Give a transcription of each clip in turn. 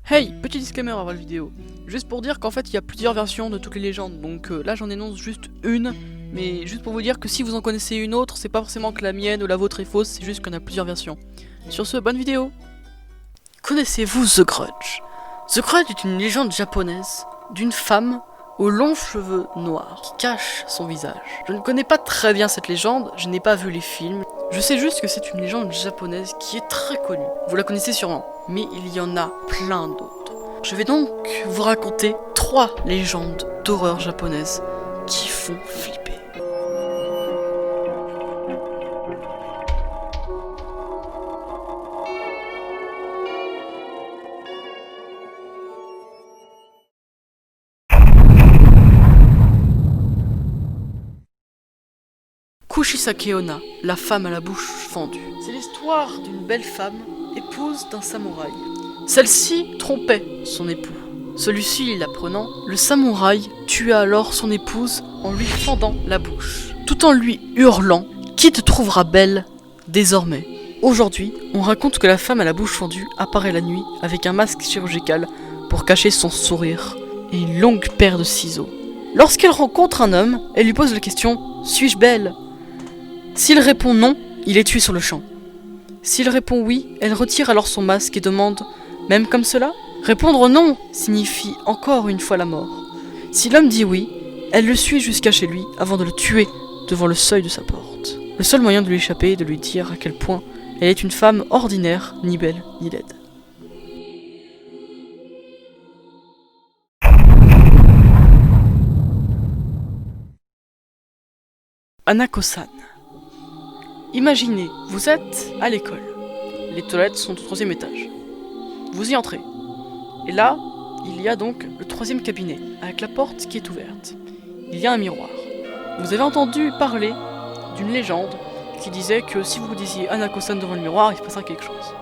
Hey, petit disclaimer avant la vidéo. Juste pour dire qu'en fait il y a plusieurs versions de toutes les légendes, donc là j'en énonce juste une, mais juste pour vous dire que si vous en connaissez une autre, c'est pas forcément que la mienne ou la vôtre est fausse, c'est juste qu'on a plusieurs versions. Sur ce, bonne vidéo. Connaissez-vous The Grudge? The Grudge est une légende japonaise d'une femme aux longs cheveux noirs qui cache son visage. Je ne connais pas très bien cette légende, je n'ai pas vu les films. Je sais juste que c'est une légende japonaise qui est très connue. Vous la connaissez sûrement, mais il y en a plein d'autres. Je vais donc vous raconter 3 légendes d'horreur japonaises qui font flipper. Kushisake Onna, la femme à la bouche fendue. C'est l'histoire d'une belle femme, épouse d'un samouraï. Celle-ci trompait son époux. Celui-ci l'apprenant, le samouraï tua alors son épouse en lui fendant la bouche, tout en lui hurlant « Qui te trouvera belle désormais ?» Aujourd'hui, on raconte que la femme à la bouche fendue apparaît la nuit avec un masque chirurgical pour cacher son sourire et une longue paire de ciseaux. Lorsqu'elle rencontre un homme, elle lui pose la question « Suis-je belle ?» S'il répond non, il est tué sur le champ. S'il répond oui, elle retire alors son masque et demande « Même comme cela ?» Répondre non signifie encore une fois la mort. Si l'homme dit oui, elle le suit jusqu'à chez lui avant de le tuer devant le seuil de sa porte. Le seul moyen de lui échapper est de lui dire à quel point elle est une femme ordinaire, ni belle, ni laide. Hanako-san. Imaginez, vous êtes à l'école. Les toilettes sont au 3e étage. Vous y entrez. Et là, il y a donc le 3e cabinet, avec la porte qui est ouverte. Il y a un miroir. Vous avez entendu parler d'une légende qui disait que si vous disiez Hanako-san devant le miroir, il se passera quelque chose.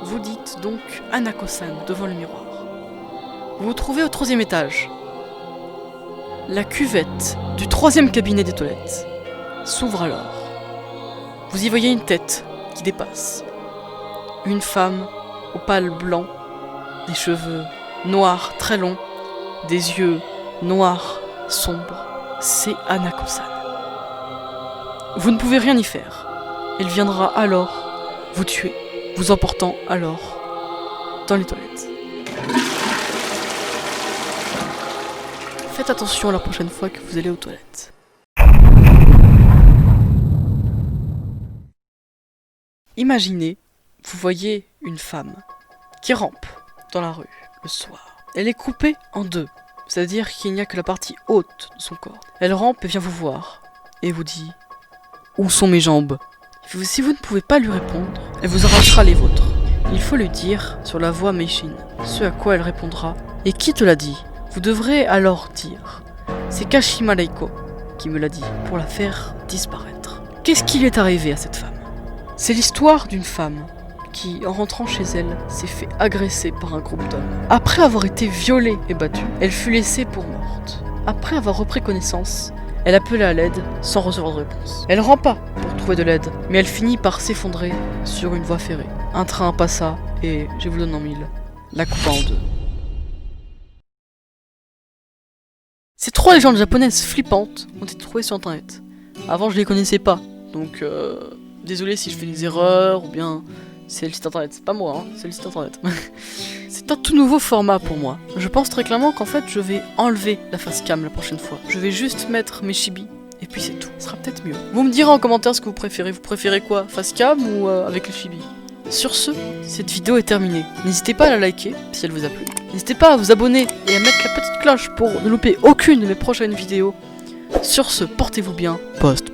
Vous dites donc Hanako-san devant le miroir. Vous vous trouvez au 3e étage. La cuvette du 3e cabinet des toilettes s'ouvre alors. Vous y voyez une tête qui dépasse. Une femme au pâle blanc, des cheveux noirs très longs, des yeux noirs sombres. C'est Hanako-san. Vous ne pouvez rien y faire. Elle viendra alors vous tuer, vous emportant alors dans les toilettes. Faites attention la prochaine fois que vous allez aux toilettes. Imaginez, vous voyez une femme qui rampe dans la rue le soir. Elle est coupée en deux, c'est-à-dire qu'il n'y a que la partie haute de son corps. Elle rampe et vient vous voir et vous dit « Où sont mes jambes ?» Si vous ne pouvez pas lui répondre, elle vous arrachera les vôtres. Il faut lui dire sur la voix Meishin, ce à quoi elle répondra « Et qui te l'a dit ?» Vous devrez alors dire « C'est Kashima Reiko qui me l'a dit pour la faire disparaître. » Qu'est-ce qui lui est arrivé à cette femme? C'est l'histoire d'une femme qui, en rentrant chez elle, s'est fait agresser par un groupe d'hommes. Après avoir été violée et battue, elle fut laissée pour morte. Après avoir repris connaissance, elle appela à l'aide sans recevoir de réponse. Elle rampa pour trouver de l'aide, mais elle finit par s'effondrer sur une voie ferrée. Un train passa et, je vous le donne en mille, la coupa en deux. Ces 3 légendes japonaises flippantes ont été trouvées sur internet. Avant je les connaissais pas, donc désolé si je fais des erreurs ou bien c'est le site internet, c'est pas moi, hein, c'est le site internet. C'est un tout nouveau format pour moi. Je pense très clairement qu'en fait je vais enlever la face cam la prochaine fois. Je vais juste mettre mes chibi et puis c'est tout. Ce sera peut-être mieux. Vous me direz en commentaire ce que vous préférez. Vous préférez quoi, face cam ou avec les chibi? Sur ce, cette vidéo est terminée. N'hésitez pas à la liker si elle vous a plu. N'hésitez pas à vous abonner et à mettre la petite cloche pour ne louper aucune de mes prochaines vidéos. Sur ce, portez-vous bien. Poste.